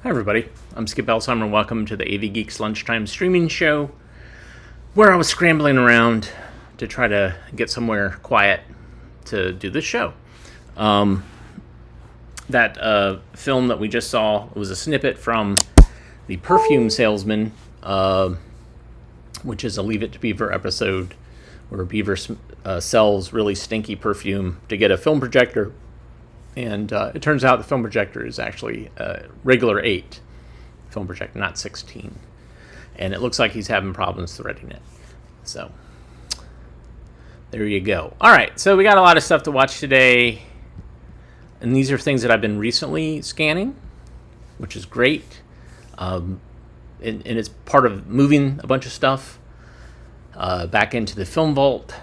Hi everybody, I'm Skip Elsheimer and welcome to the AV Geeks Lunchtime Streaming Show, where I was scrambling around to try to get somewhere quiet to do this show. That film that we just saw was a snippet from The Perfume Salesman, which is a Leave It to Beaver episode where Beaver sells really stinky perfume to get a film projector. And it turns out the film projector is actually a regular 8 film projector, not 16. And it looks like he's having problems threading it. So, there you go. All right, so we got a lot of stuff to watch today. And these are things that I've been recently scanning, which is great. And it's part of moving a bunch of stuff back into the film vault.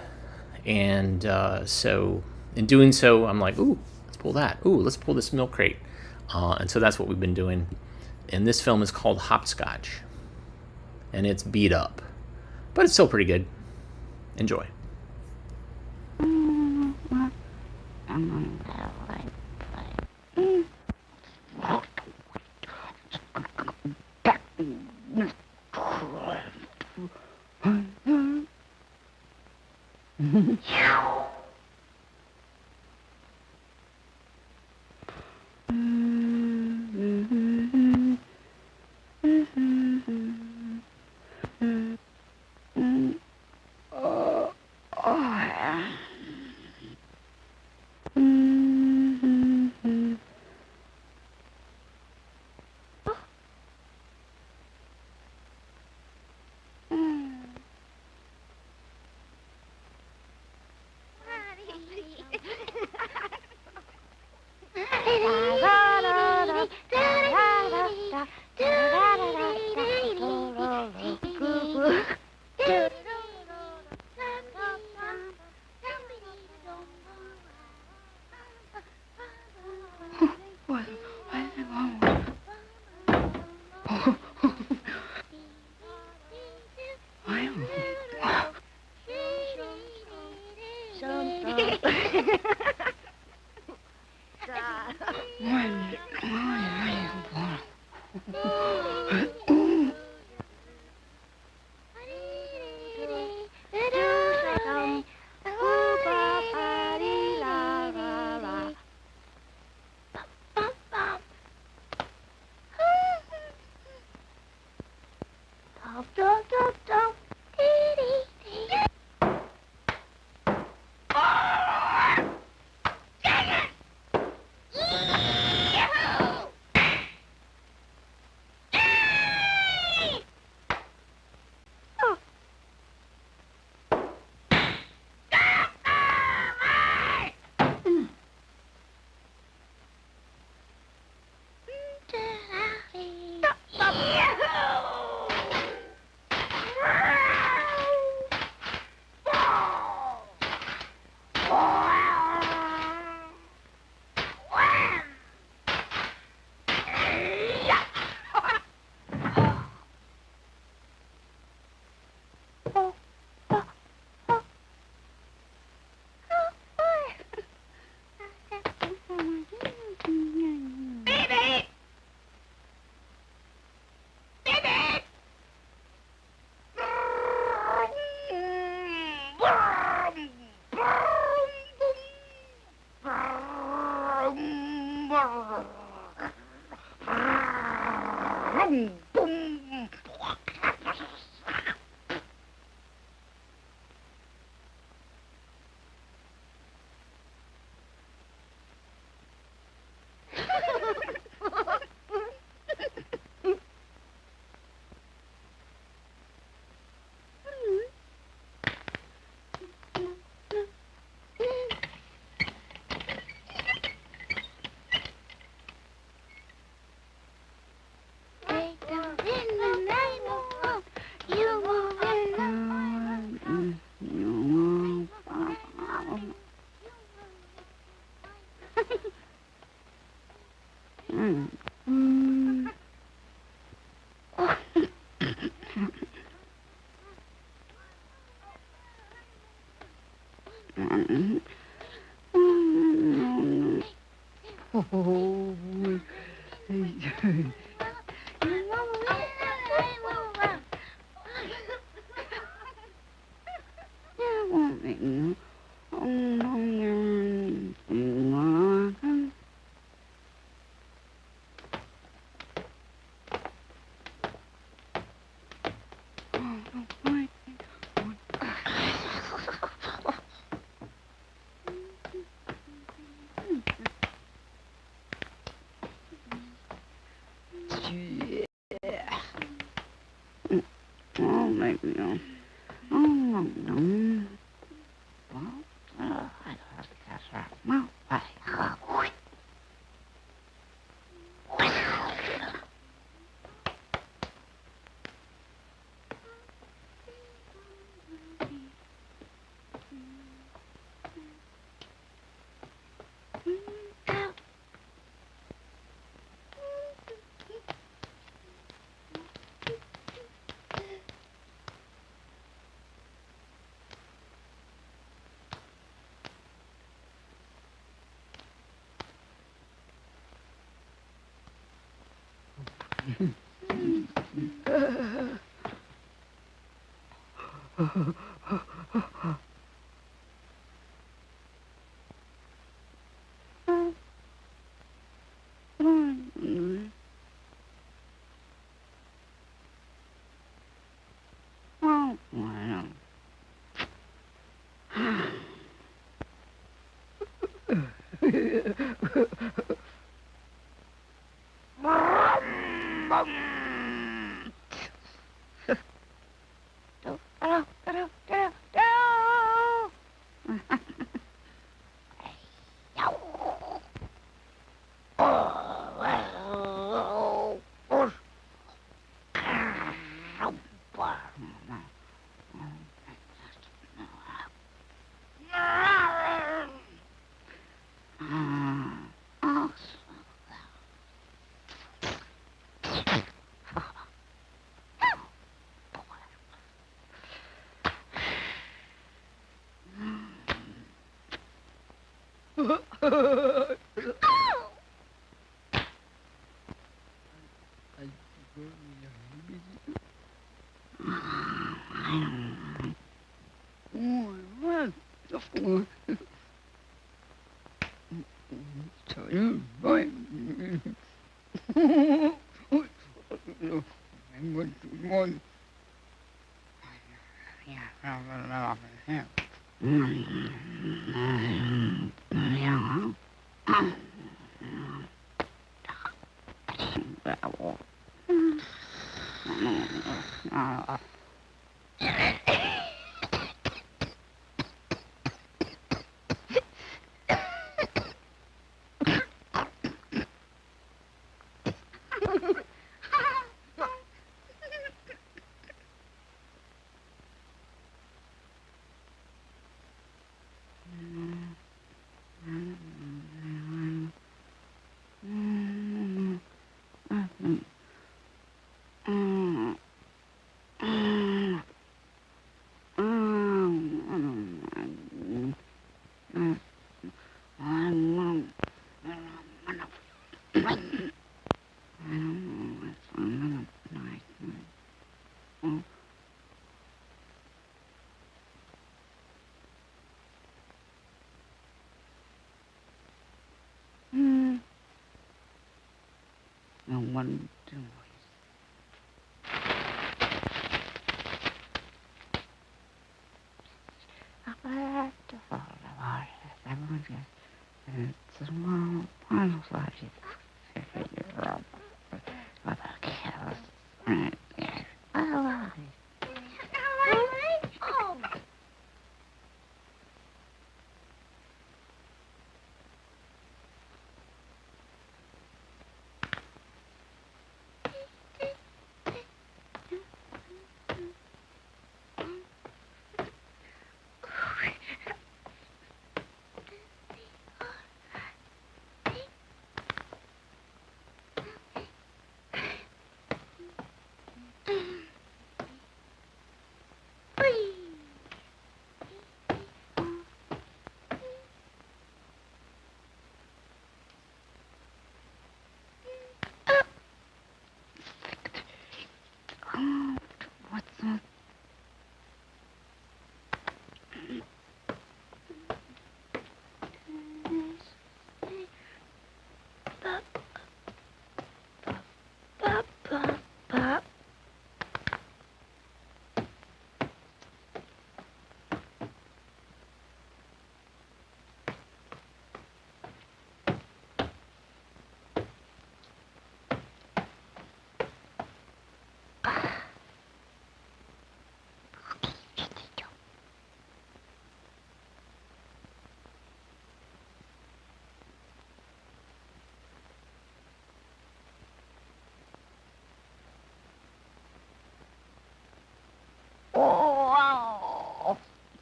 And so, in doing so, I'm like, ooh. Pull that. Ooh, let's pull this milk crate. And so that's what we've been doing. And this film is called Hopscotch. And it's beat up. But it's still pretty good. Enjoy.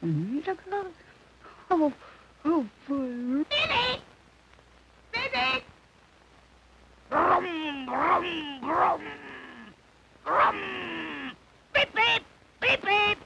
Oh, oh, boy. Baby! Baby! Grum, grum, grum. Grum. Beep, beep, beep, beep.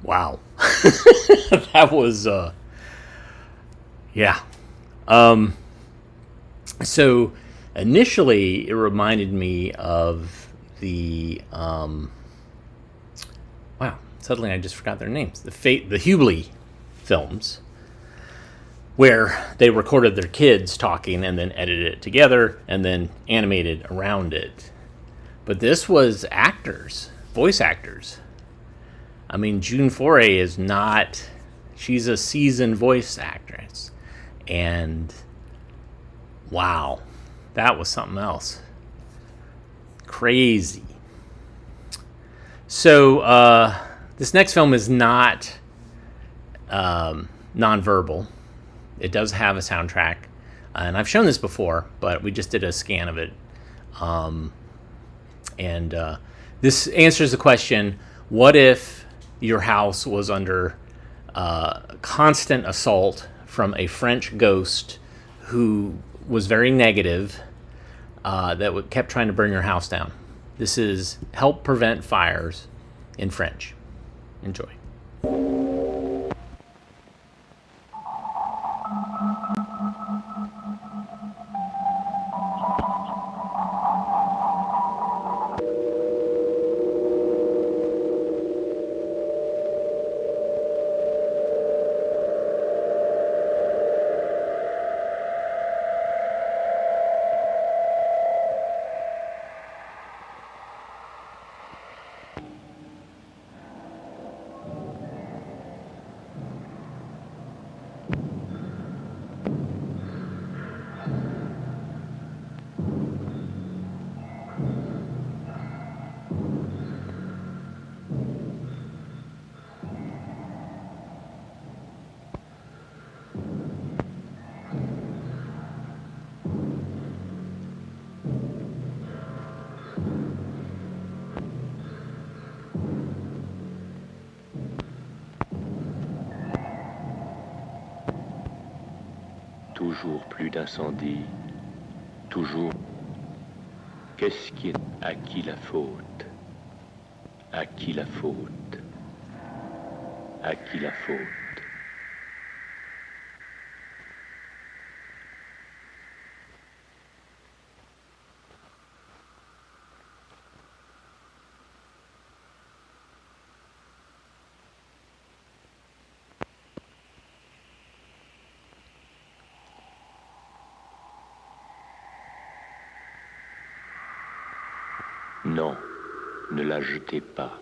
Wow. That was yeah. Um so initially it reminded me of the wow, suddenly I just forgot their names. The Hubli films, where they recorded their kids talking and then edited it together and then animated around it. But this was actors, voice actors. I mean, June Foray is not, she's a seasoned voice actress. And wow, that was something else. Crazy. So, this next film is not nonverbal. It does have a soundtrack. And I've shown this before, but we just did a scan of it. And this answers the question, what if your house was under constant assault from a French ghost who was very negative, that kept trying to burn your house down? This is Help Prevent Fires in French. Enjoy. Toujours plus d'incendies, toujours. Qu'est-ce qui est... À qui la faute? À qui la faute? À qui la faute? Non, ne la jetez pas.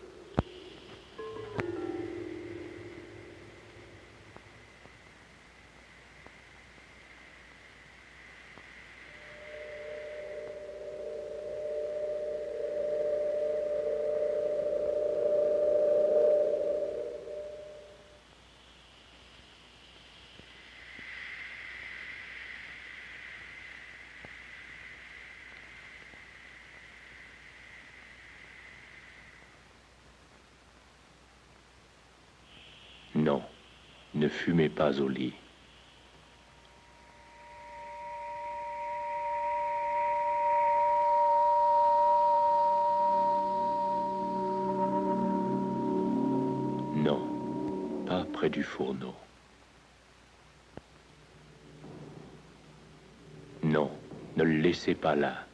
Non, ne fumez pas au lit. Non, pas près du fourneau. Non, ne le laissez pas là.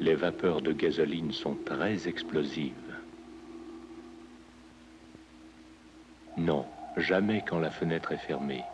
Les vapeurs de gasoline sont très explosives. Non, jamais quand la fenêtre est fermée.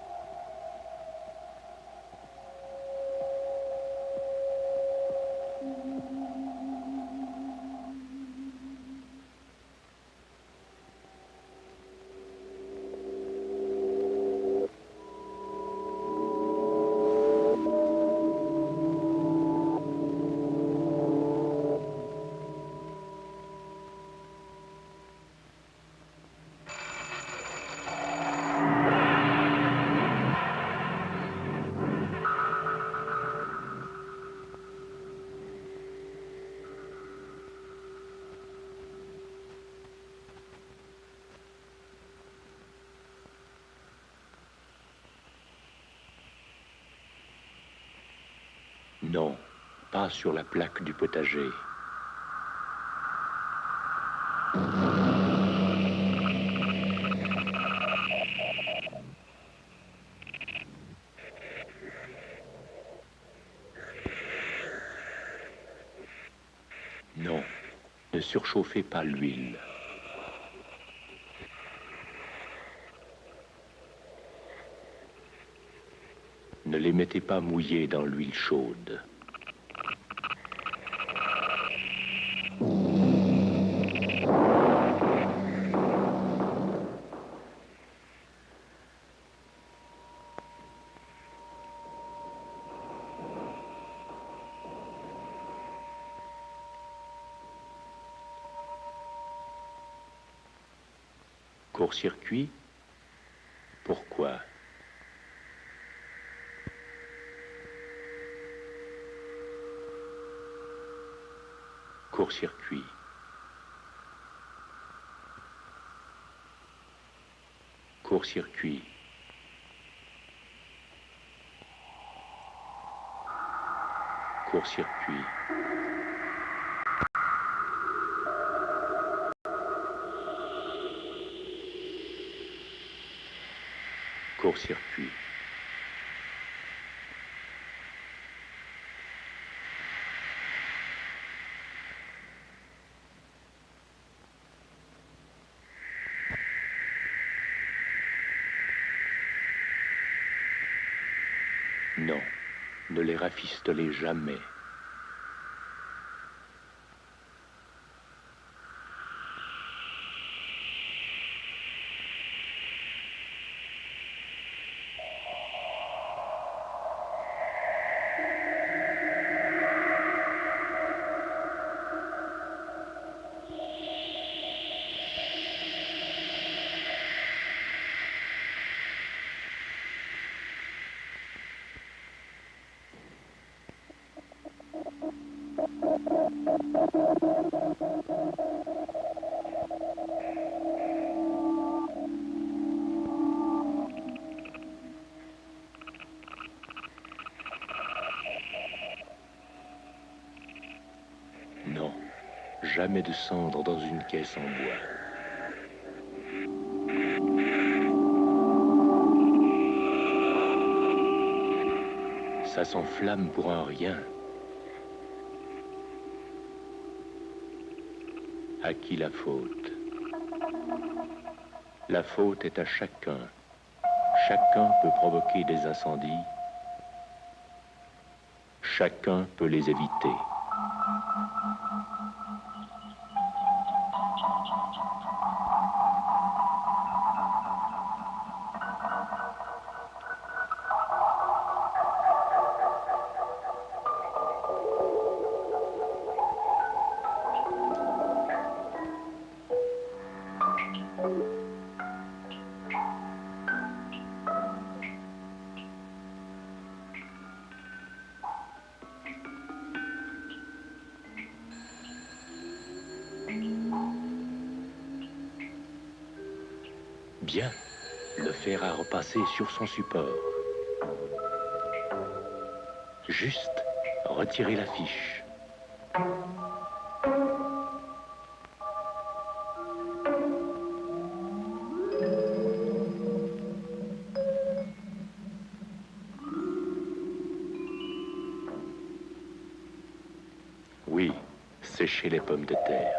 Non, pas sur la plaque du potager. Non, ne surchauffez pas l'huile. Ne les mettez pas mouillés dans l'huile chaude. Court-circuit? Pourquoi? Court-circuit. Court-circuit. Court-circuit. Court-circuit. Non, ne les rafistolez jamais. Non, jamais de cendre dans une caisse en bois. Ça s'enflamme pour un rien. À qui la faute? La faute est à chacun. Chacun peut provoquer des incendies. Chacun peut les éviter. Bien, le fer a repassé sur son support. Juste retirer la fiche. Oui, sécher les pommes de terre.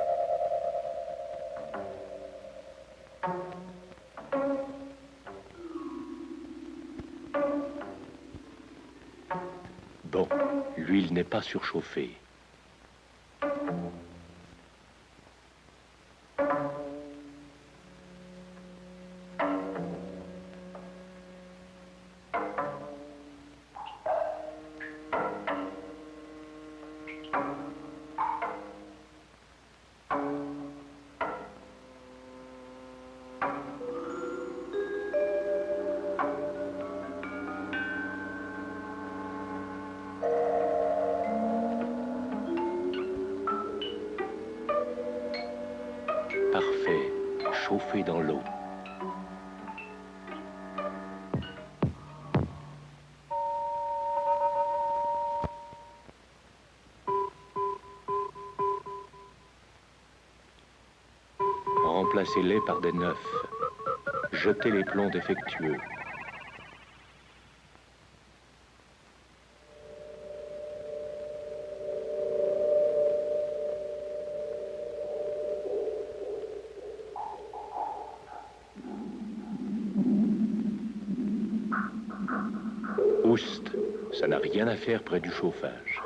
Bon, l'huile n'est pas surchauffée. Parfait, chauffé dans l'eau. Remplacez-les par des neufs. Jetez les plombs défectueux. Oust, ça n'a rien à faire près du chauffage.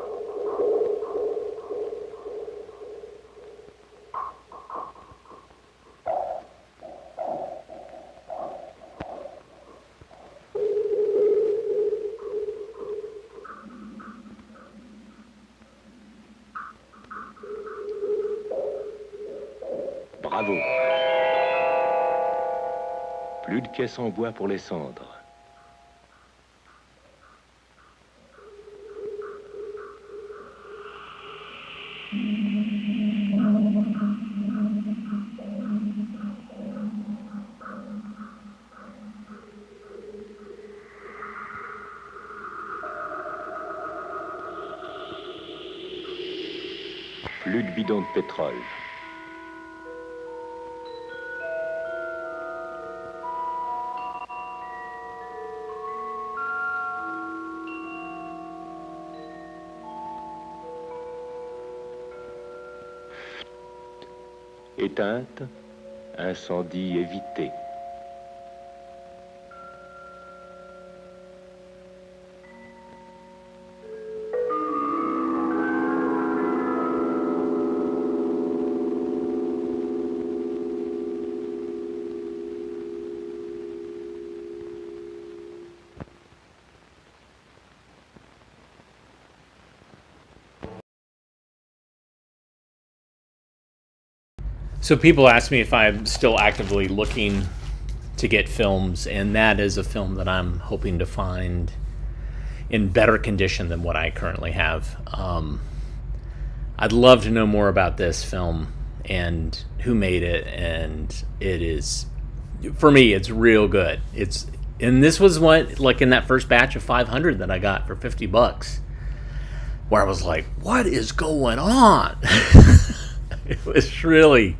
Bravo. Plus de caisses en bois pour les cendres. Plus de bidons de pétrole. Éteinte, incendie évité. So people ask me if I'm still actively looking to get films, and that is a film that I'm hoping to find in better condition than what I currently have. I'd love to know more about this film and who made it, and it is, for me, it's real good. And this was what, like in that first batch of 500 that I got for $50, where I was like, what is going on? It was really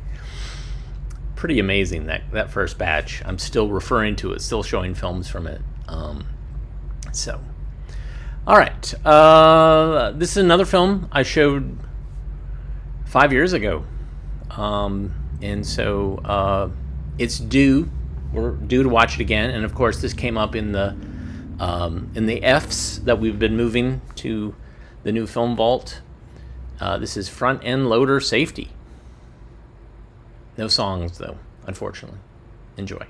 pretty amazing, that first batch. I'm still referring to it, still showing films from it. So, all right. This is another film I showed 5 years ago, and so it's due. We're due to watch it again, and of course, this came up in the Fs that we've been moving to the new film vault. This is Front End Loader Safety. No songs, though, unfortunately. Enjoy.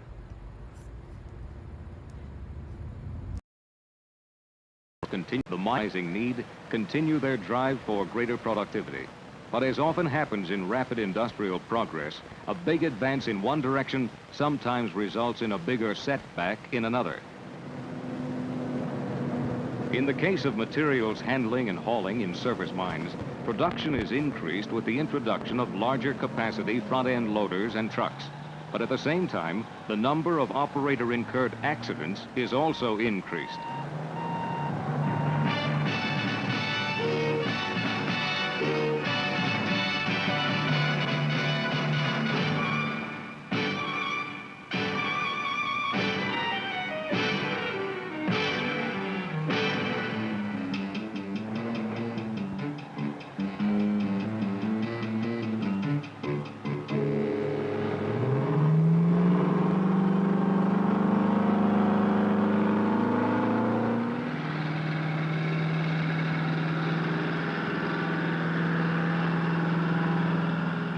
The rising need continue their drive for greater productivity. But as often happens in rapid industrial progress, a big advance in one direction sometimes results in a bigger setback in another. In the case of materials handling and hauling in surface mines, production is increased with the introduction of larger capacity front-end loaders and trucks. But at the same time, the number of operator-incurred accidents is also increased.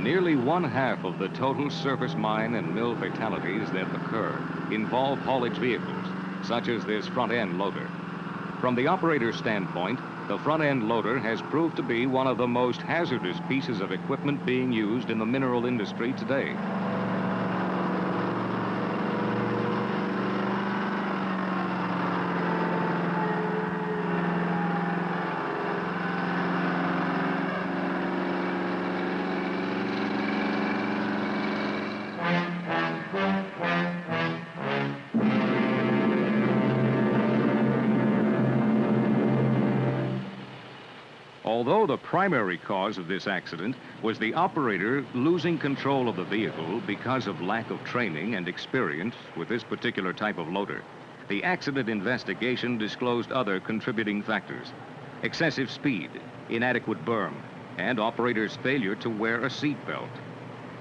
Nearly 1/2 of the total surface mine and mill fatalities that occur involve haulage vehicles, such as this front-end loader. From the operator's standpoint, the front-end loader has proved to be one of the most hazardous pieces of equipment being used in the mineral industry today. Although the primary cause of this accident was the operator losing control of the vehicle because of lack of training and experience with this particular type of loader, the accident investigation disclosed other contributing factors: excessive speed, inadequate berm, and operator's failure to wear a seat belt.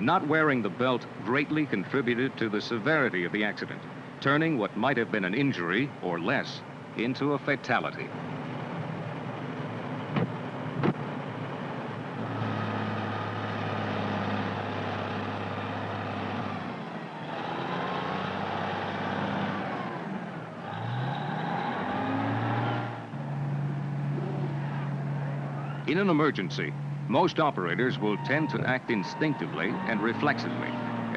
Not wearing the belt greatly contributed to the severity of the accident, turning what might have been an injury or less into a fatality. In an emergency, most operators will tend to act instinctively and reflexively.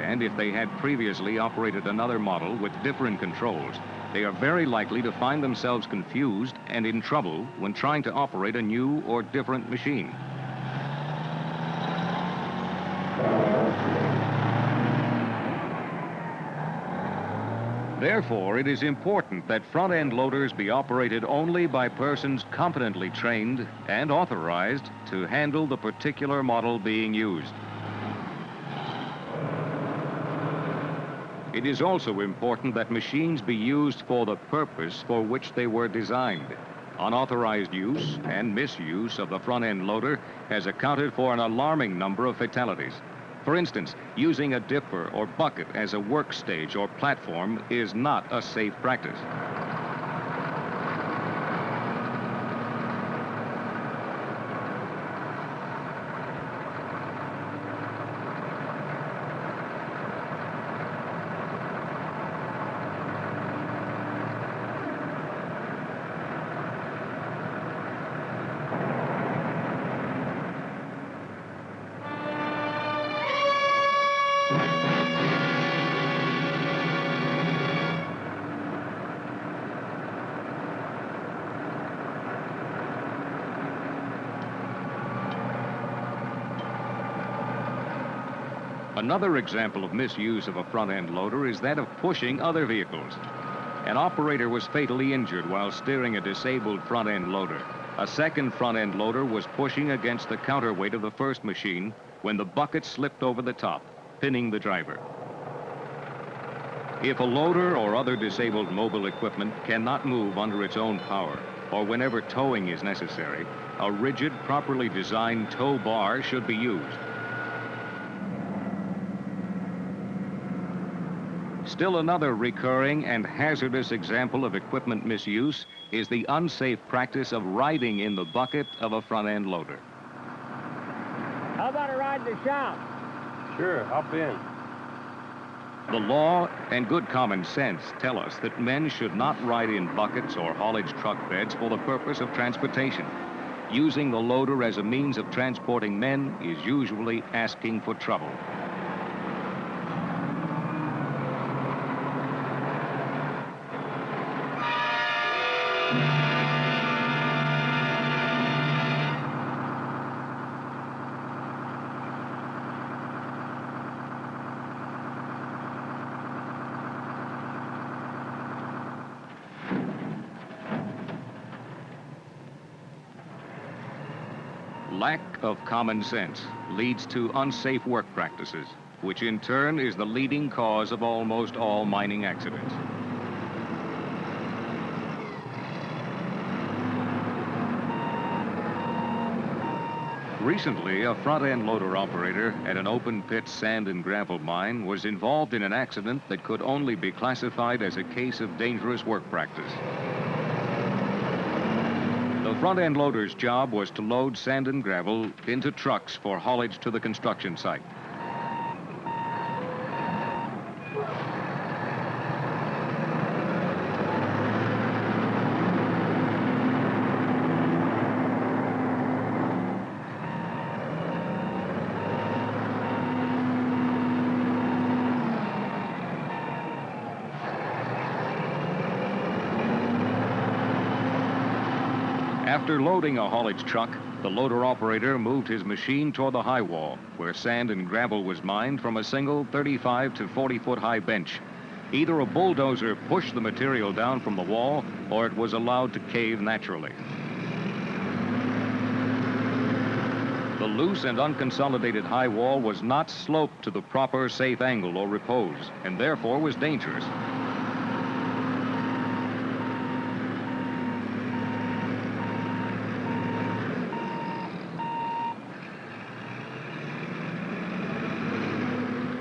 And if they had previously operated another model with different controls, they are very likely to find themselves confused and in trouble when trying to operate a new or different machine. Therefore, it is important that front-end loaders be operated only by persons competently trained and authorized to handle the particular model being used. It is also important that machines be used for the purpose for which they were designed. Unauthorized use and misuse of the front-end loader has accounted for an alarming number of fatalities. For instance, using a dipper or bucket as a work stage or platform is not a safe practice. Another example of misuse of a front-end loader is that of pushing other vehicles. An operator was fatally injured while steering a disabled front-end loader. A second front-end loader was pushing against the counterweight of the first machine when the bucket slipped over the top, pinning the driver. If a loader or other disabled mobile equipment cannot move under its own power, or whenever towing is necessary, a rigid, properly designed tow bar should be used. Still another recurring and hazardous example of equipment misuse is the unsafe practice of riding in the bucket of a front-end loader. How about a ride to the shop? Sure, hop in. The law and good common sense tell us that men should not ride in buckets or haulage truck beds for the purpose of transportation. Using the loader as a means of transporting men is usually asking for trouble. Lack of common sense leads to unsafe work practices, which in turn is the leading cause of almost all mining accidents. Recently, a front-end loader operator at an open-pit sand and gravel mine was involved in an accident that could only be classified as a case of dangerous work practice. The front-end loader's job was to load sand and gravel into trucks for haulage to the construction site. After loading a haulage truck, the loader operator moved his machine toward the high wall, where sand and gravel was mined from a single 35 to 40-foot high bench. Either a bulldozer pushed the material down from the wall, or it was allowed to cave naturally. The loose and unconsolidated high wall was not sloped to the proper safe angle or repose, and therefore was dangerous.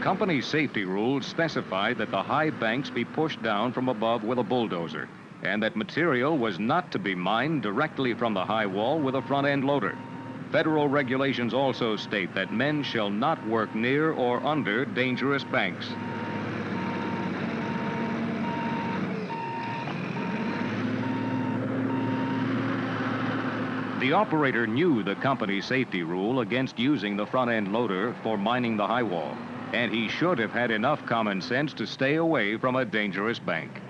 Company safety rules specified that the high banks be pushed down from above with a bulldozer, and that material was not to be mined directly from the high wall with a front-end loader. Federal regulations also state that men shall not work near or under dangerous banks. The operator knew the company safety rule against using the front-end loader for mining the high wall, and he should have had enough common sense to stay away from a dangerous bank.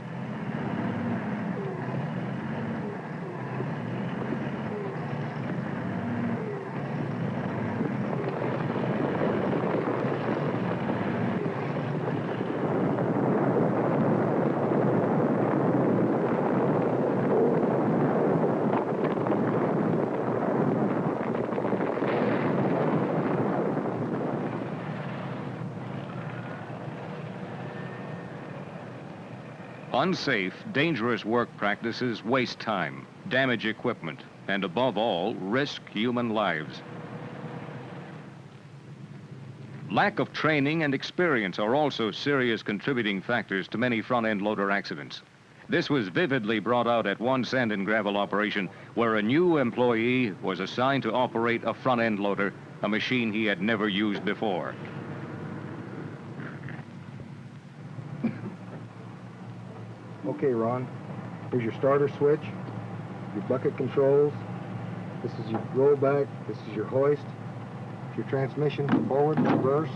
Unsafe, dangerous work practices waste time, damage equipment, and above all, risk human lives. Lack of training and experience are also serious contributing factors to many front-end loader accidents. This was vividly brought out at one sand and gravel operation where a new employee was assigned to operate a front-end loader, a machine he had never used before. Okay, Ron, here's your starter switch, your bucket controls, this is your rollback, this is your hoist, your transmission forward, reverse,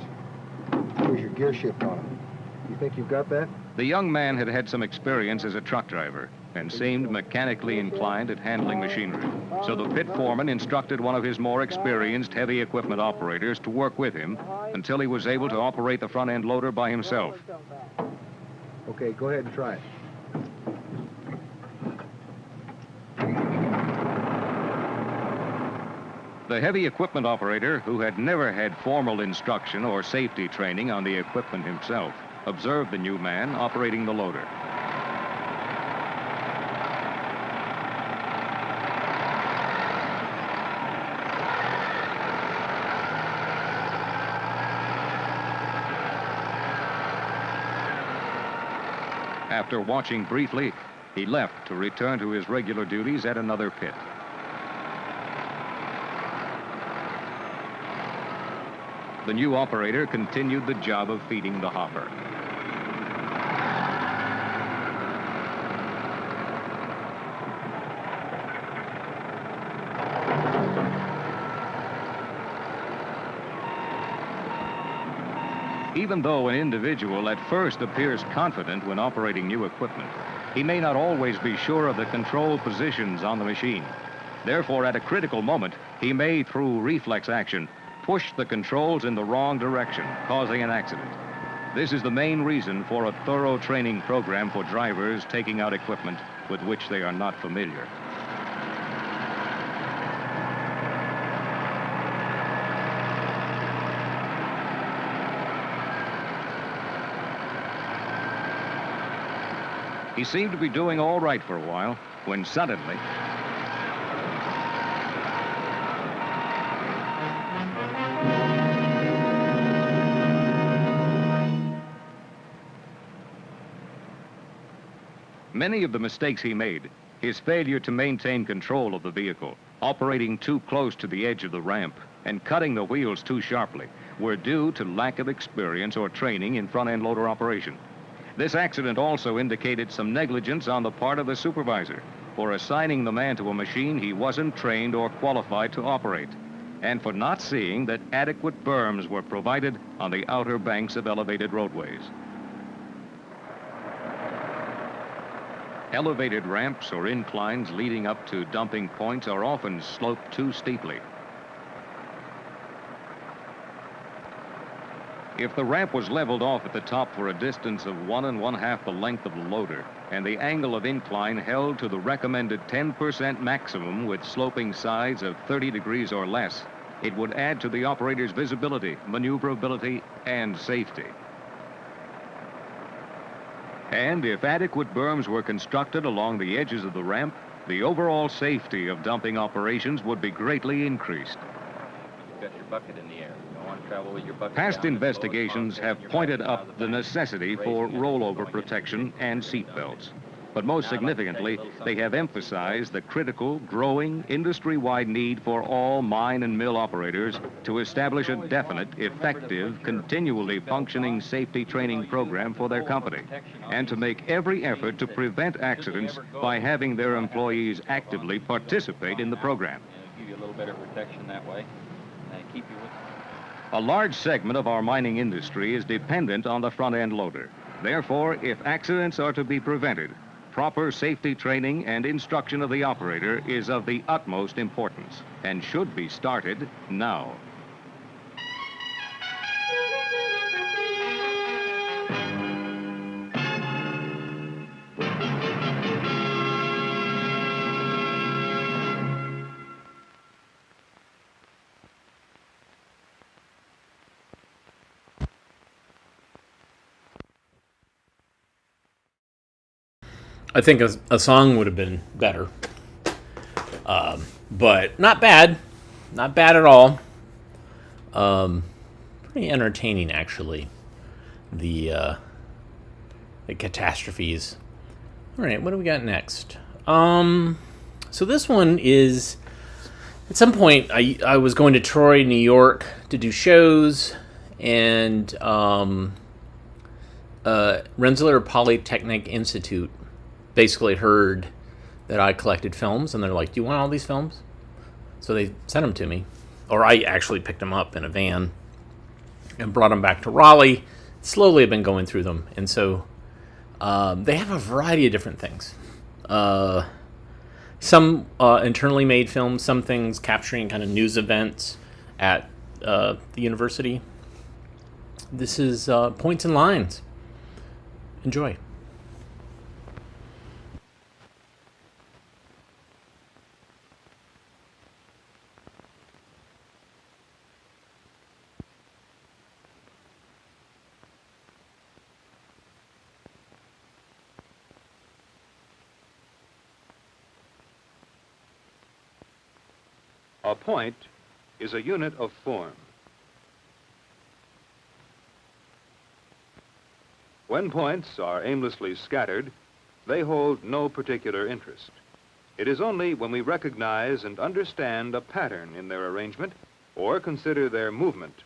here's your gear shift on it. You think you've got that? The young man had had some experience as a truck driver and seemed mechanically inclined at handling machinery. So the pit foreman instructed one of his more experienced heavy equipment operators to work with him until he was able to operate the front-end loader by himself. Okay, go ahead and try it. The heavy equipment operator, who had never had formal instruction or safety training on the equipment himself, observed the new man operating the loader. After watching briefly, he left to return to his regular duties at another pit. The new operator continued the job of feeding the hopper. Even though an individual at first appears confident when operating new equipment, he may not always be sure of the control positions on the machine. Therefore, at a critical moment, he may, through reflex action, push the controls in the wrong direction, causing an accident. This is the main reason for a thorough training program for drivers taking out equipment with which they are not familiar. He seemed to be doing all right for a while, when suddenly, many of the mistakes he made, his failure to maintain control of the vehicle, operating too close to the edge of the ramp, and cutting the wheels too sharply, were due to lack of experience or training in front-end loader operation. This accident also indicated some negligence on the part of the supervisor for assigning the man to a machine he wasn't trained or qualified to operate, and for not seeing that adequate berms were provided on the outer banks of elevated roadways. Elevated ramps or inclines leading up to dumping points are often sloped too steeply. If the ramp was leveled off at the top for a distance of 1 1/2 the length of the loader, and the angle of incline held to the recommended 10% maximum with sloping sides of 30 degrees or less, it would add to the operator's visibility, maneuverability, and safety. And if adequate berms were constructed along the edges of the ramp, the overall safety of dumping operations would be greatly increased. You've got your bucket in the air. You don't want to travel with your bucket Past down investigations as low as have possible. pointed Your bucket up out of the back, necessity raising for it, rollover going into protection the and dumping. seat belts. But most Now, I'd like to tell you a significantly, little they something have about this emphasized the critical, growing, industry-wide need for all mine and mill operators to establish a definite, effective, continually functioning safety training program for their company, and to make every effort to prevent accidents by having their employees actively participate in the program. Give you a little better protection that way, and keep you with. A large segment of our mining industry is dependent on the front-end loader. Therefore, if accidents are to be prevented, proper safety training and instruction of the operator is of the utmost importance and should be started now. I think a song would have been better. But not bad. Not bad at all. Pretty entertaining, actually. The catastrophes. All right, what do we got next? So this one is... At some point, I was going to Troy, New York to do shows, and Rensselaer Polytechnic Institute basically heard that I collected films, and they're like, do you want all these films? So they sent them to me. Or I actually picked them up in a van and brought them back to Raleigh. Slowly I've been going through them. And so they have a variety of different things. Some internally made films, some things capturing kind of news events at the university. This is Points and Lines. Enjoy. A point is a unit of form. When points are aimlessly scattered, they hold no particular interest. It is only when we recognize and understand a pattern in their arrangement or consider their movement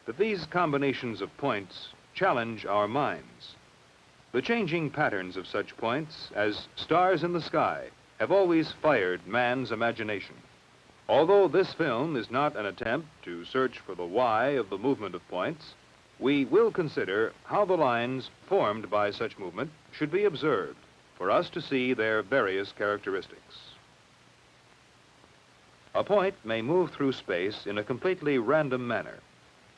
that these combinations of points challenge our minds. The changing patterns of such points, as stars in the sky, have always fired man's imagination. Although this film is not an attempt to search for the why of the movement of points, we will consider how the lines formed by such movement should be observed for us to see their various characteristics. A point may move through space in a completely random manner,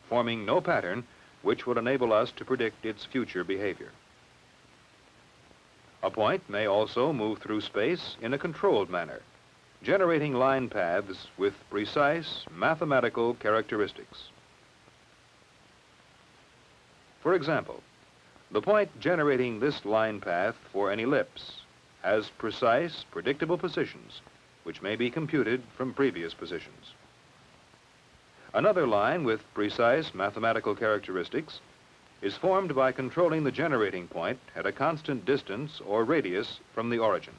forming no pattern which would enable us to predict its future behavior. A point may also move through space in a controlled manner, generating line paths with precise mathematical characteristics. For example, the point generating this line path for an ellipse has precise, predictable positions, which may be computed from previous positions. Another line with precise mathematical characteristics is formed by controlling the generating point at a constant distance or radius from the origin.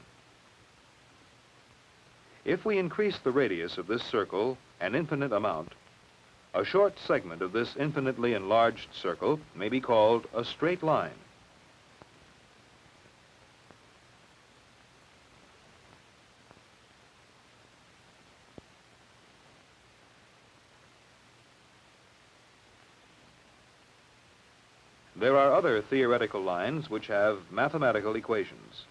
If we increase the radius of this circle an infinite amount, a short segment of this infinitely enlarged circle may be called a straight line. There are other theoretical lines which have mathematical equations.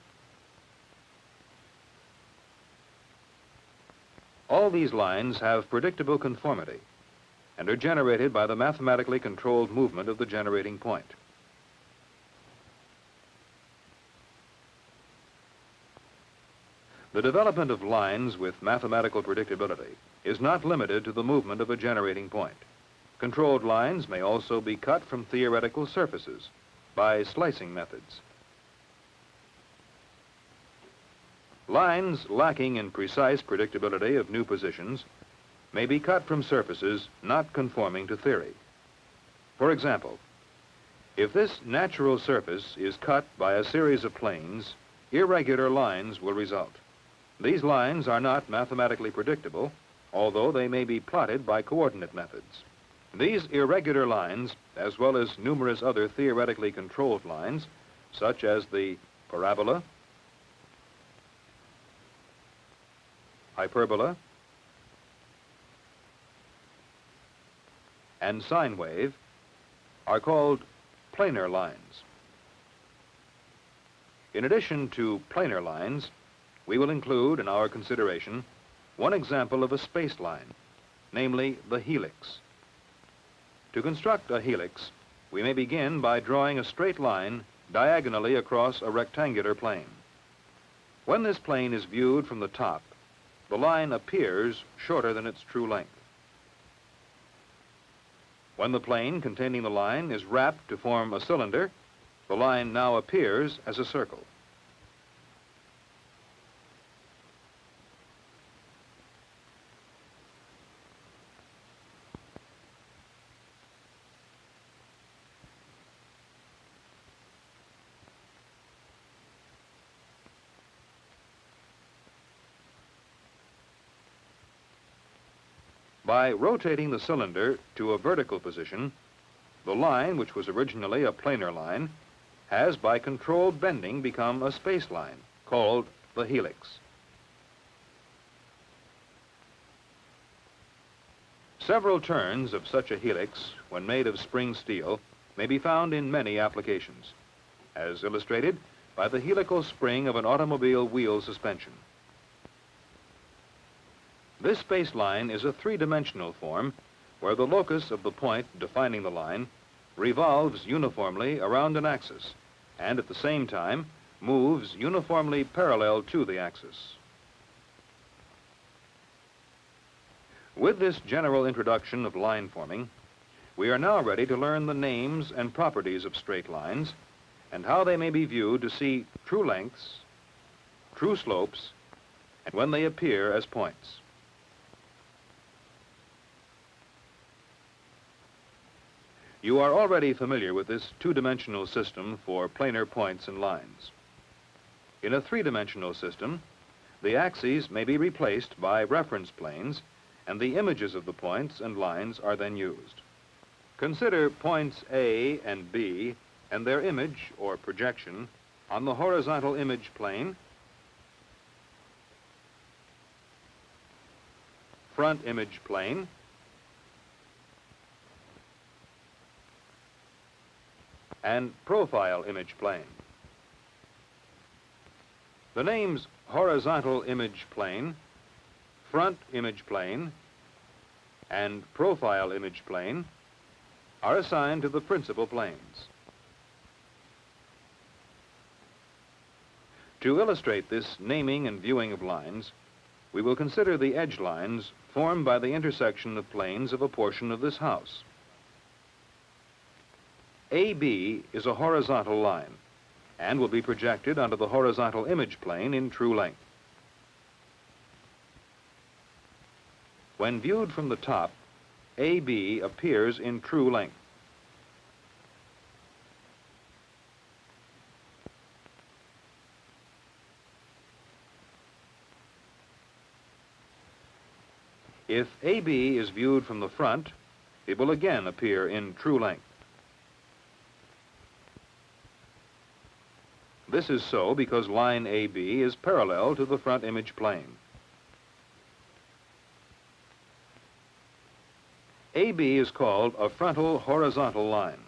All these lines have predictable conformity and are generated by the mathematically controlled movement of the generating point. The development of lines with mathematical predictability is not limited to the movement of a generating point. Controlled lines may also be cut from theoretical surfaces by slicing methods. Lines lacking in precise predictability of new positions may be cut from surfaces not conforming to theory. For example, if this natural surface is cut by a series of planes, irregular lines will result. These lines are not mathematically predictable, although they may be plotted by coordinate methods. These irregular lines, as well as numerous other theoretically controlled lines, such as the parabola, hyperbola, and sine wave, are called planar lines. In addition to planar lines, we will include in our consideration one example of a space line, namely the helix. To construct a helix, we may begin by drawing a straight line diagonally across a rectangular plane. When this plane is viewed from the top, the line appears shorter than its true length. When the plane containing the line is wrapped to form a cylinder, the line now appears as a circle. By rotating the cylinder to a vertical position, the line, which was originally a planar line, has, by controlled bending, become a space line, called the helix. Several turns of such a helix, when made of spring steel, may be found in many applications, as illustrated by the helical spring of an automobile wheel suspension. This space line is a three-dimensional form where the locus of the point defining the line revolves uniformly around an axis and at the same time moves uniformly parallel to the axis. With this general introduction of line forming, we are now ready to learn the names and properties of straight lines and how they may be viewed to see true lengths, true slopes, and when they appear as points. You are already familiar with this two-dimensional system for planar points and lines. In a three-dimensional system, the axes may be replaced by reference planes, and the images of the points and lines are then used. Consider points A and B and their image or projection on the horizontal image plane, front image plane, and profile image plane. The names horizontal image plane, front image plane, and profile image plane are assigned to the principal planes. To illustrate this naming and viewing of lines, we will consider the edge lines formed by the intersection of planes of a portion of this house. AB is a horizontal line and will be projected onto the horizontal image plane in true length. When viewed from the top, AB appears in true length. If AB is viewed from the front, it will again appear in true length. This is so because line AB is parallel to the front image plane. AB is called a frontal horizontal line.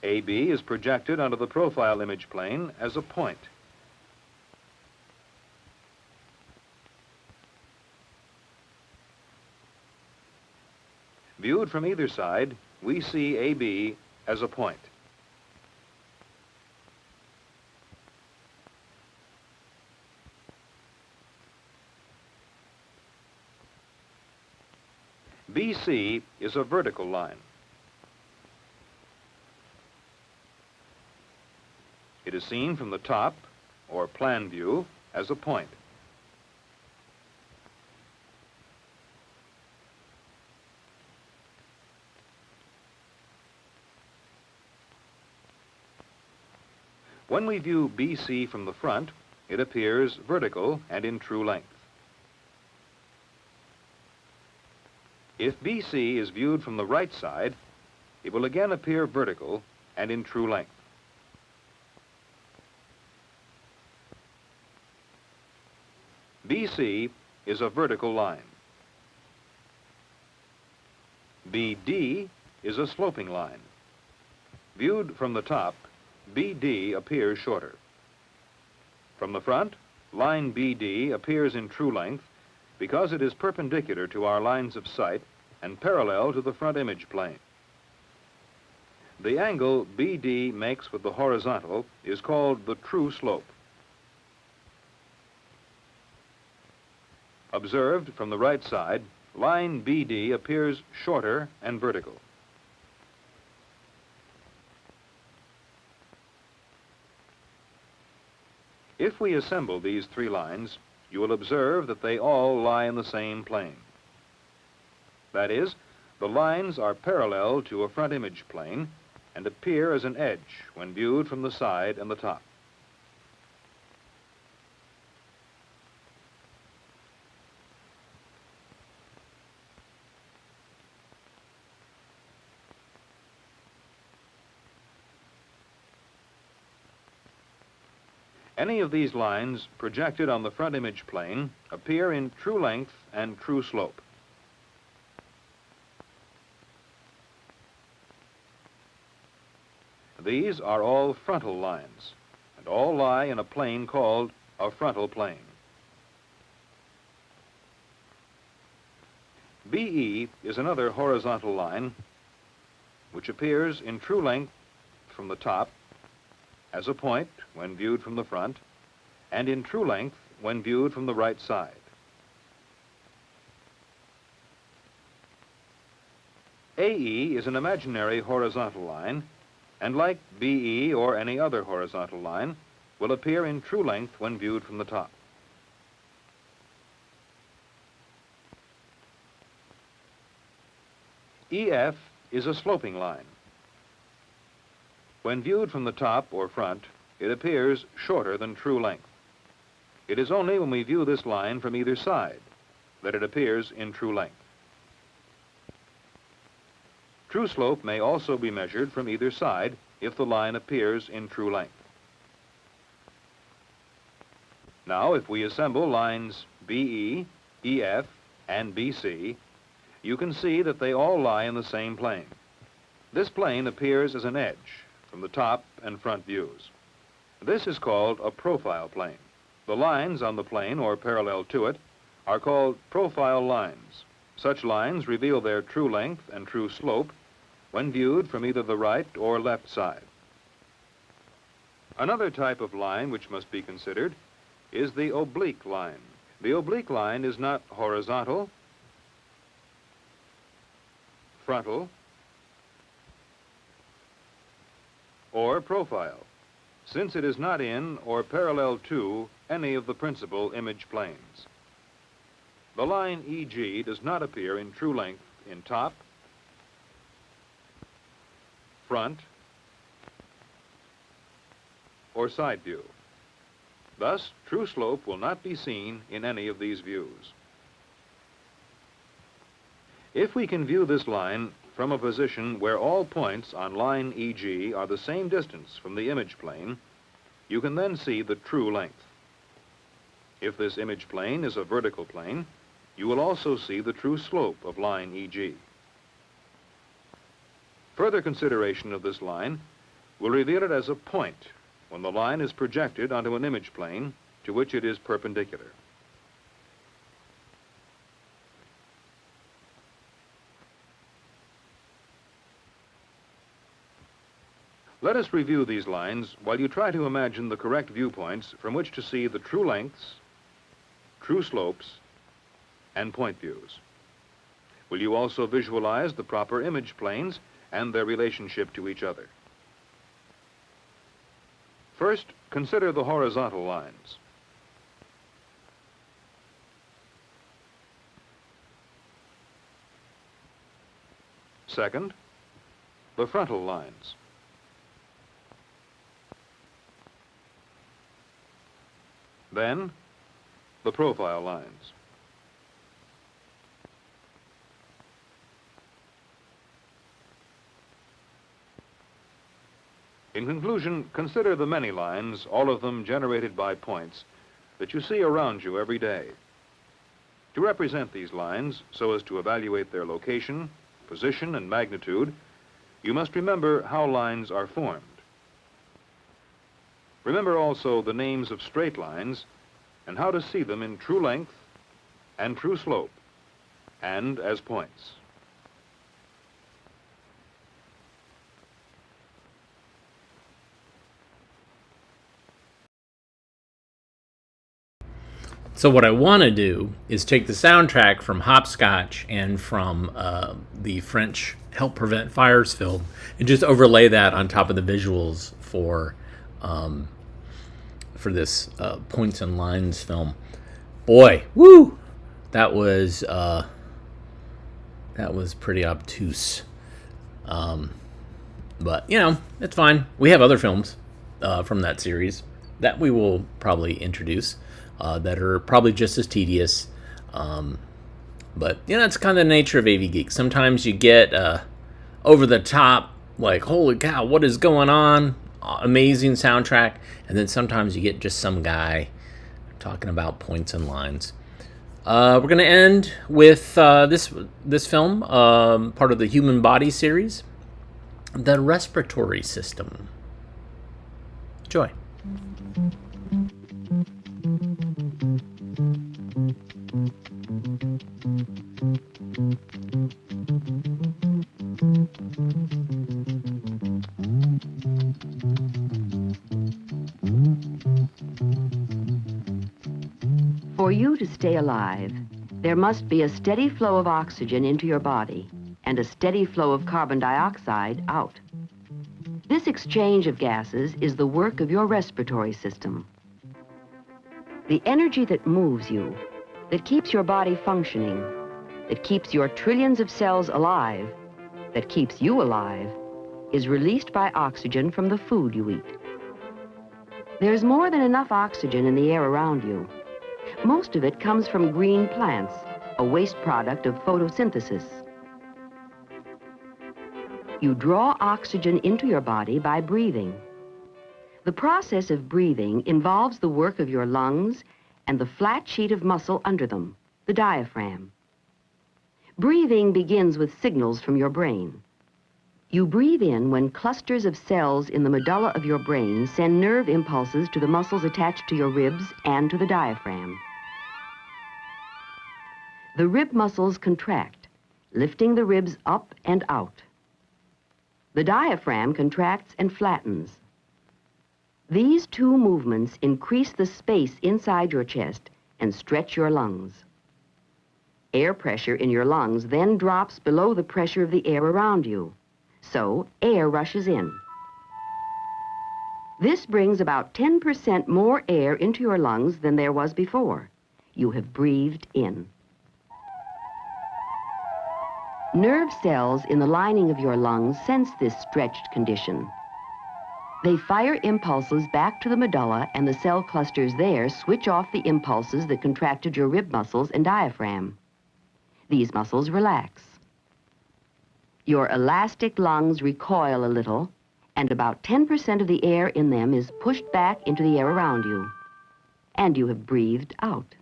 AB is projected onto the profile image plane as a point. Viewed from either side, we see AB as a point. BC is a vertical line. It is seen from the top, or plan view, as a point. When we view BC from the front, it appears vertical and in true length. If BC is viewed from the right side, it will again appear vertical and in true length. BC is a vertical line. BD is a sloping line. Viewed from the top, BD appears shorter. From the front, line BD appears in true length because it is perpendicular to our lines of sight and parallel to the front image plane. The angle BD makes with the horizontal is called the true slope. Observed from the right side, line BD appears shorter and vertical. If we assemble these three lines, you will observe that they all lie in the same plane. That is, the lines are parallel to a front image plane and appear as an edge when viewed from the side and the top. Any of these lines projected on the front image plane appear in true length and true slope. These are all frontal lines, and all lie in a plane called a frontal plane. BE is another horizontal line which appears in true length from the top as a point when viewed from the front, and in true length when viewed from the right side. AE is an imaginary horizontal line, and like BE or any other horizontal line, will appear in true length when viewed from the top. EF is a sloping line. When viewed from the top or front, it appears shorter than true length. It is only when we view this line from either side that it appears in true length. True slope may also be measured from either side if the line appears in true length. Now, if we assemble lines BE, EF, and BC, you can see that they all lie in the same plane. This plane appears as an edge from the top and front views. This is called a profile plane. The lines on the plane, or parallel to it, are called profile lines. Such lines reveal their true length and true slope when viewed from either the right or left side. Another type of line which must be considered is the oblique line. The oblique line is not horizontal, frontal, or profile, since it is not in or parallel to any of the principal image planes. The line EG does not appear in true length in top, front, or side view. Thus, true slope will not be seen in any of these views. If we can view this line from a position where all points on line EG are the same distance from the image plane, you can then see the true length. If this image plane is a vertical plane, you will also see the true slope of line EG. Further consideration of this line will reveal it as a point when the line is projected onto an image plane to which it is perpendicular. Let us review these lines while you try to imagine the correct viewpoints from which to see the true lengths, true slopes, and point views. Will you also visualize the proper image planes and their relationship to each other? First, consider the horizontal lines. Second, the frontal lines. Then, the profile lines. In conclusion, consider the many lines, all of them generated by points, that you see around you every day. To represent these lines, so as to evaluate their location, position, and magnitude, you must remember how lines are formed. Remember also the names of straight lines and how to see them in true length and true slope, and as points. So what I want to do is take the soundtrack from Hopscotch and from the French Help Prevent Fires film and just overlay that on top of the visuals for this Points and Lines film. Boy, woo! That was pretty obtuse. But, you know, it's fine. We have other films from that series that we will probably introduce that are probably just as tedious. But, you know, it's kind of the nature of AV Geeks. Sometimes you get over the top, like, holy cow, what is going on? Amazing soundtrack. And then sometimes you get just some guy talking about points and lines. We're going to end with this film, part of the Human Body series, the Respiratory System. Enjoy. For you to stay alive, there must be a steady flow of oxygen into your body and a steady flow of carbon dioxide out. This exchange of gases is the work of your respiratory system. The energy that moves you, that keeps your body functioning, that keeps your trillions of cells alive, that keeps you alive, is released by oxygen from the food you eat. There's more than enough oxygen in the air around you. Most of it comes from green plants, a waste product of photosynthesis. You draw oxygen into your body by breathing. The process of breathing involves the work of your lungs and the flat sheet of muscle under them, the diaphragm. Breathing begins with signals from your brain. You breathe in when clusters of cells in the medulla of your brain send nerve impulses to the muscles attached to your ribs and to the diaphragm. The rib muscles contract, lifting the ribs up and out. The diaphragm contracts and flattens. These two movements increase the space inside your chest and stretch your lungs. Air pressure in your lungs then drops below the pressure of the air around you. So air rushes in. This brings about 10% more air into your lungs than there was before. You have breathed in. Nerve cells in the lining of your lungs sense this stretched condition. They fire impulses back to the medulla, and the cell clusters there switch off the impulses that contracted your rib muscles and diaphragm. These muscles relax. Your elastic lungs recoil a little, and about 10% of the air in them is pushed back into the air around you. And you have breathed out.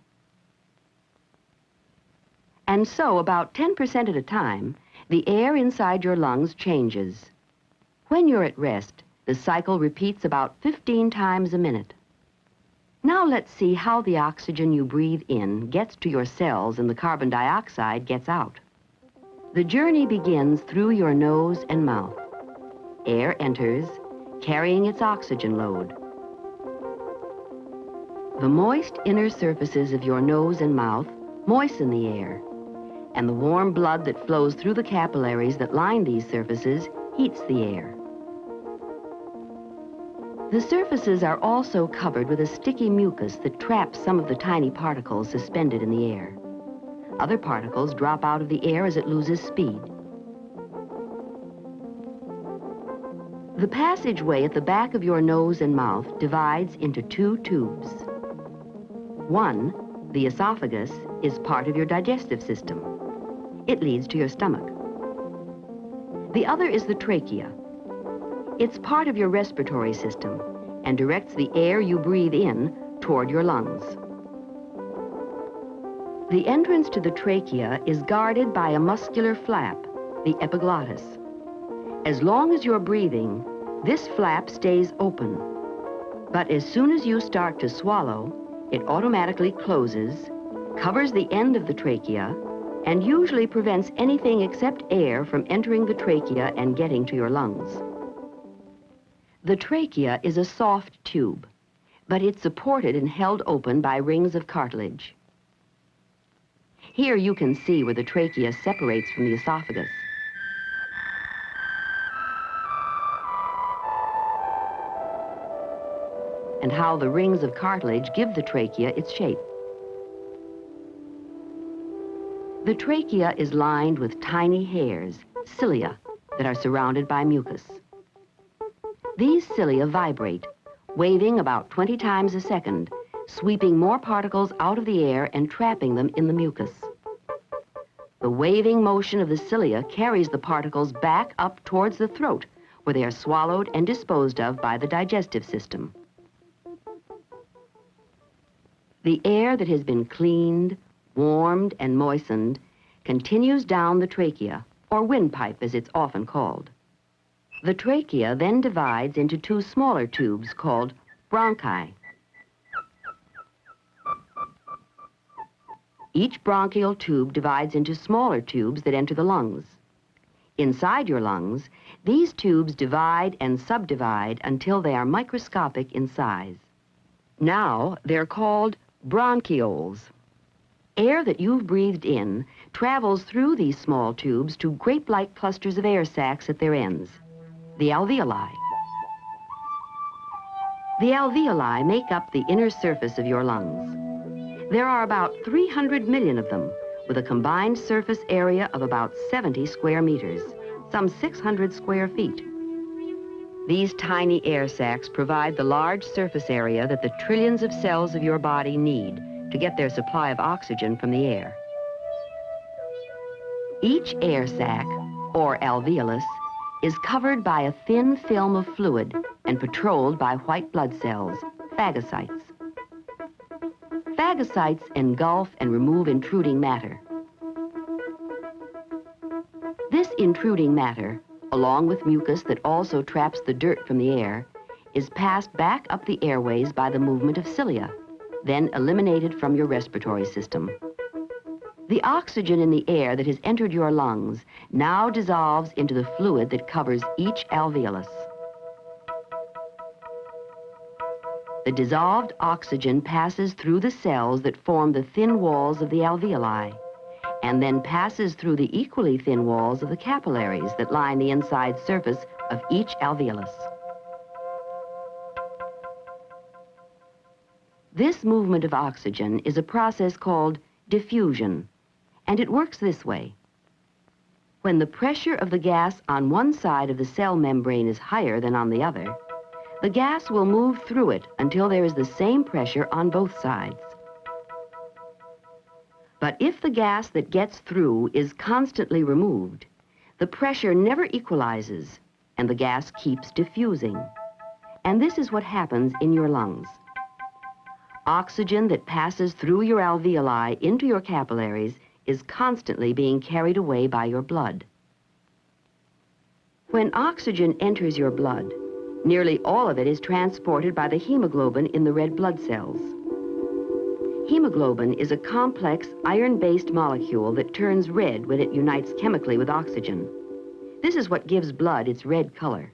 And so, about 10% at a time, the air inside your lungs changes. When you're at rest, The cycle repeats about 15 times a minute. Now let's see how the oxygen you breathe in gets to your cells and the carbon dioxide gets out. The journey begins through your nose and mouth. Air enters, carrying its oxygen load. The moist inner surfaces of your nose and mouth moisten the air, and the warm blood that flows through the capillaries that line these surfaces heats the air. The surfaces are also covered with a sticky mucus that traps some of the tiny particles suspended in the air. Other particles drop out of the air as it loses speed. The passageway at the back of your nose and mouth divides into two tubes. One, the esophagus, is part of your digestive system. It leads to your stomach. The other is the trachea. It's part of your respiratory system and directs the air you breathe in toward your lungs. The entrance to the trachea is guarded by a muscular flap, the epiglottis. As long as you're breathing, this flap stays open. But as soon as you start to swallow, it automatically closes, covers the end of the trachea, and usually prevents anything except air from entering the trachea and getting to your lungs. The trachea is a soft tube, but it's supported and held open by rings of cartilage. Here you can see where the trachea separates from the esophagus. And how the rings of cartilage give the trachea its shape. The trachea is lined with tiny hairs, cilia, that are surrounded by mucus. These cilia vibrate, waving about 20 times a second, sweeping more particles out of the air and trapping them in the mucus. The waving motion of the cilia carries the particles back up towards the throat, where they are swallowed and disposed of by the digestive system. The air that has been cleaned, warmed, and moistened continues down the trachea, or windpipe as it's often called. The trachea then divides into two smaller tubes called bronchi. Each bronchial tube divides into smaller tubes that enter the lungs. Inside your lungs, these tubes divide and subdivide until they are microscopic in size. Now they're called bronchioles. Air that you've breathed in travels through these small tubes to grape-like clusters of air sacs at their ends, the alveoli. The alveoli make up the inner surface of your lungs. There are about 300 million of them, with a combined surface area of about 70 square meters, some 600 square feet. These tiny air sacs provide the large surface area that the trillions of cells of your body need to get their supply of oxygen from the air. Each air sac, or alveolus, is covered by a thin film of fluid and patrolled by white blood cells, phagocytes. Phagocytes engulf and remove intruding matter. This intruding matter, along with mucus that also traps the dirt from the air, is passed back up the airways by the movement of cilia, then eliminated from your respiratory system. The oxygen in the air that has entered your lungs now dissolves into the fluid that covers each alveolus. The dissolved oxygen passes through the cells that form the thin walls of the alveoli, and then passes through the equally thin walls of the capillaries that line the inside surface of each alveolus. This movement of oxygen is a process called diffusion, and it works this way. When the pressure of the gas on one side of the cell membrane is higher than on the other, the gas will move through it until there is the same pressure on both sides. But if the gas that gets through is constantly removed, the pressure never equalizes and the gas keeps diffusing. And this is what happens in your lungs. Oxygen that passes through your alveoli into your capillaries is constantly being carried away by your blood. When oxygen enters your blood, Nearly all of it is transported by the hemoglobin in the red blood cells. Hemoglobin is a complex iron-based molecule that turns red when it unites chemically with oxygen. This is what gives blood its red color.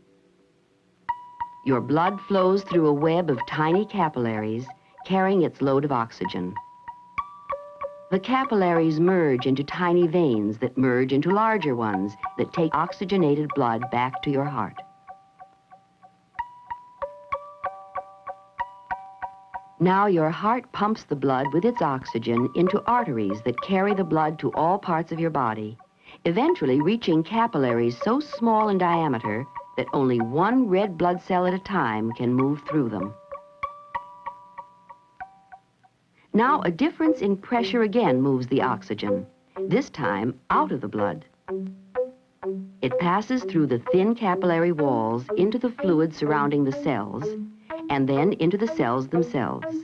Your blood flows through a web of tiny capillaries carrying its load of oxygen. The capillaries merge into tiny veins that merge into larger ones that take oxygenated blood back to your heart. Now your heart pumps the blood with its oxygen into arteries that carry the blood to all parts of your body, eventually reaching capillaries so small in diameter that only one red blood cell at a time can move through them. Now a difference in pressure again moves the oxygen, this time out of the blood. It passes through the thin capillary walls into the fluid surrounding the cells, and then into the cells themselves.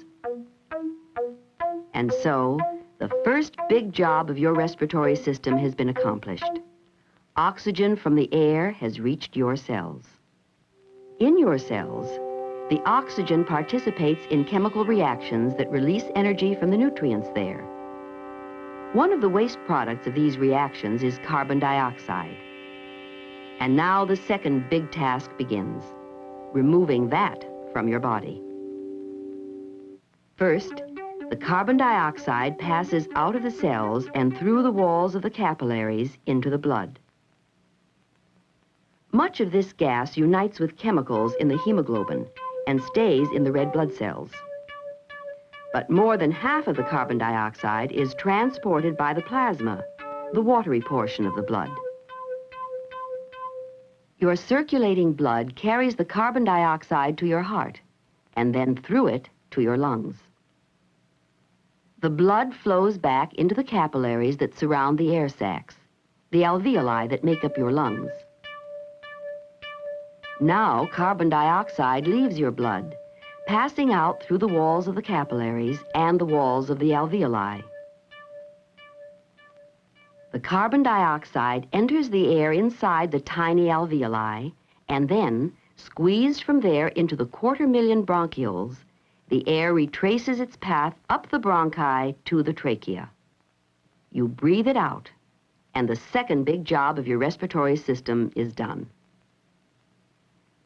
And so, the first big job of your respiratory system has been accomplished. Oxygen from the air has reached your cells. In your cells, the oxygen participates in chemical reactions that release energy from the nutrients there. One of the waste products of these reactions is carbon dioxide. And now the second big task begins, removing that from your body. First, the carbon dioxide passes out of the cells and through the walls of the capillaries into the blood. Much of this gas unites with chemicals in the hemoglobin and stays in the red blood cells. But more than half of the carbon dioxide is transported by the plasma, the watery portion of the blood. Your circulating blood carries the carbon dioxide to your heart, and then through it to your lungs. The blood flows back into the capillaries that surround the air sacs, the alveoli that make up your lungs. Now carbon dioxide leaves your blood, passing out through the walls of the capillaries and the walls of the alveoli. The carbon dioxide enters the air inside the tiny alveoli, and then, squeezed from there into the 250,000 bronchioles, the air retraces its path up the bronchi to the trachea. You breathe it out, and the second big job of your respiratory system is done.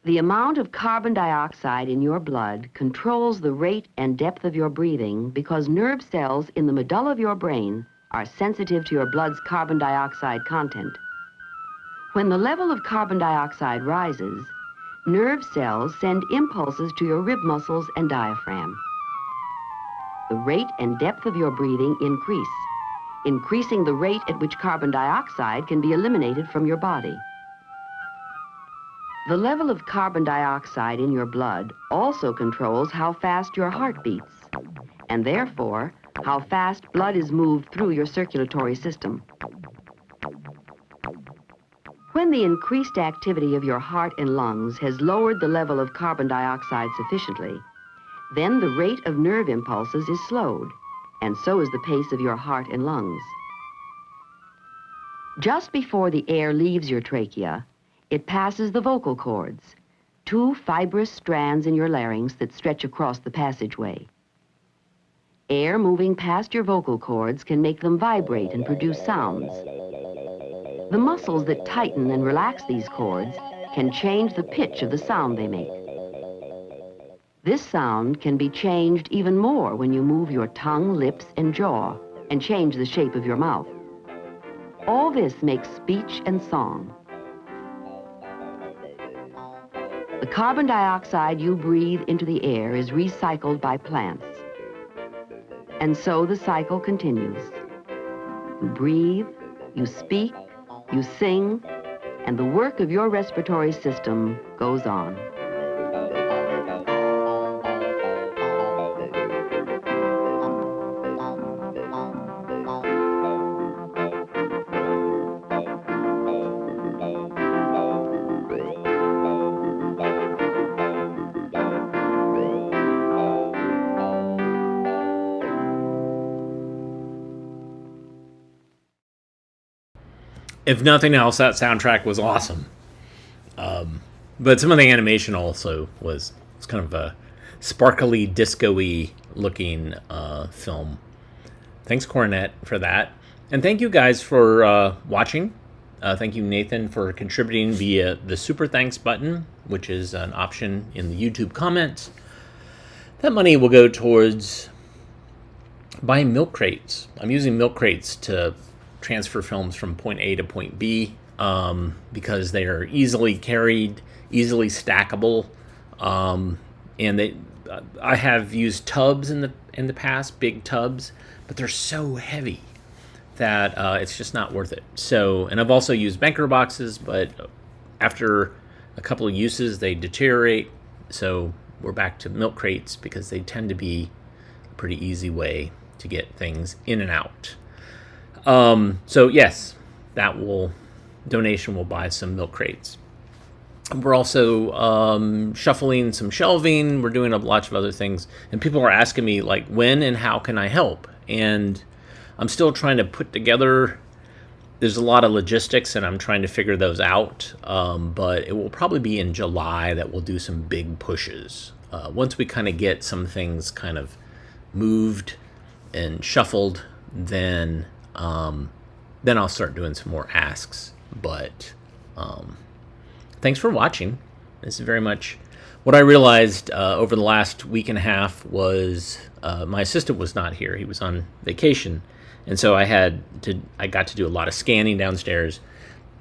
The amount of carbon dioxide in your blood controls the rate and depth of your breathing because nerve cells in the medulla of your brain are sensitive to your blood's carbon dioxide content. When the level of carbon dioxide rises, nerve cells send impulses to your rib muscles and diaphragm. The rate and depth of your breathing increase, increasing the rate at which carbon dioxide can be eliminated from your body. The level of carbon dioxide in your blood also controls how fast your heart beats, and therefore, how fast blood is moved through your circulatory system. When the increased activity of your heart and lungs has lowered the level of carbon dioxide sufficiently, then the rate of nerve impulses is slowed, and so is the pace of your heart and lungs. Just before the air leaves your trachea, it passes the vocal cords, two fibrous strands in your larynx that stretch across the passageway. Air moving past your vocal cords can make them vibrate and produce sounds. The muscles that tighten and relax these cords can change the pitch of the sound they make. This sound can be changed even more when you move your tongue, lips, and jaw and change the shape of your mouth. All this makes speech and song. The carbon dioxide you breathe into the air is recycled by plants. And so the cycle continues. You breathe, you speak, you sing, and the work of your respiratory system goes on. If nothing else, that soundtrack was awesome. But some of the animation also was kind of a sparkly, disco-y looking film. Thanks, Coronet, for that. And thank you guys for watching. Thank you, Nathan, for contributing via the Super Thanks button, which is an option in the YouTube comments. That money will go towards buying milk crates. I'm using milk crates to transfer films from point A to point B because they are easily carried, easily stackable, and I have used tubs in the past, big tubs, but they're so heavy that it's just not worth it. So, and I've also used banker boxes, but after a couple of uses, they deteriorate. So we're back to milk crates because they tend to be a pretty easy way to get things in and out. So yes, donation will buy some milk crates. We're also shuffling some shelving. We're doing a lot of other things, and people are asking me like, when and how can I help? And I'm still trying to put together. There's a lot of logistics, and I'm trying to figure those out. But it will probably be in July that we'll do some big pushes. Once we kind of get some things kind of moved and shuffled, then I'll start doing some more asks. But thanks for watching. This is very much what I realized over the last week and a half was my assistant was not here. He was on vacation. And so I got to do a lot of scanning downstairs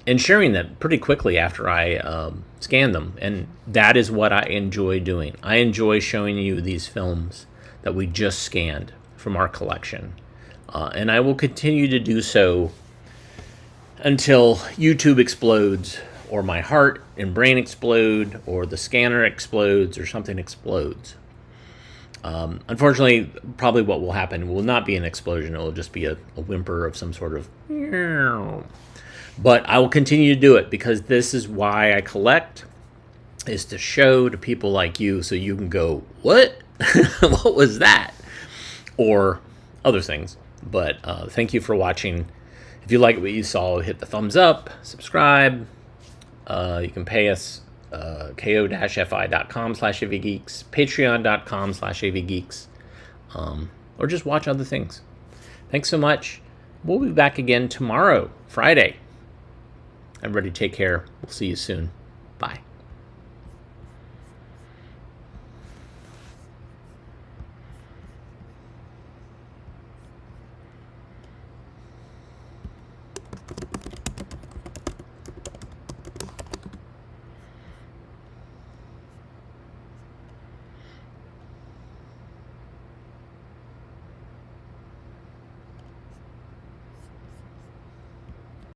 and sharing them pretty quickly after I scanned them. And that is what I enjoy doing. I enjoy showing you these films that we just scanned from our collection. And I will continue to do so until YouTube explodes, or my heart and brain explode, or the scanner explodes, or something explodes. Unfortunately, probably what will happen will not be an explosion. It will just be a whimper of some sort of... But I will continue to do it because this is why I collect, is to show to people like you so you can go, what? What was that? Or other things. But thank you for watching. If you like what you saw, hit the thumbs up, subscribe. You can pay us ko-fi.com/avgeeks, patreon.com/avgeeks, or just watch other things. Thanks so much. We'll be back again tomorrow, Friday. Everybody take care. We'll see you soon.